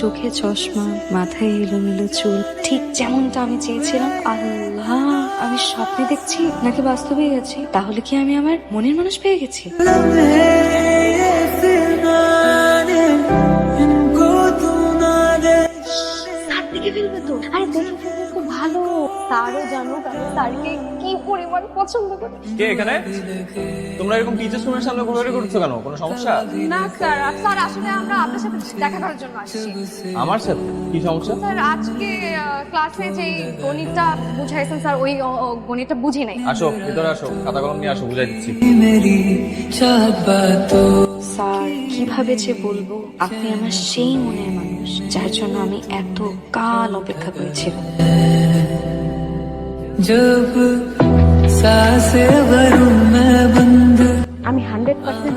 চোখে চশমা, মাথায় এলোমেলো চুল, ঠিক যেমনটা আমি চেয়েছিলাম। আল্লাহ, আমি স্বপ্নে দেখছি নাকি বাস্তবেই গেছি? তাহলে কি আমি আমার মনের মানুষ পেয়ে গেছি? স্যার দেখে ফেলবে তো। আরে দেখে ফেলবে তো ভালো। স্যারও জানুক আমি স্যারকে কি পরিমাণ পছন্দ করি। কে এখানে? তোমরা এরকম টিচার্স রুমের সামনে ঘোরাঘুরি করছো কেন? কোনো সমস্যা? না স্যার, স্যার আসলে আমরা আপনার সাথে দেখা করার জন্য আসছি। আমার সাথে কি সমস্যা? স্যার আজকে ক্লাসে যে গণিতটা বুঝাইছেন স্যার, ওই গণিতটা বুঝি নাই। আসো, ভিতরে আসো, খাতা কলম নিয়ে আসো, বুঝাই দিচ্ছি। স্যার কিভাবে যে বলবো আপনি আমার সেই মনের মানুষ যার জন্য আমি এত কাল অপেক্ষা করেছিলাম। जब सांसें भरूं मैं बंद আমি 100%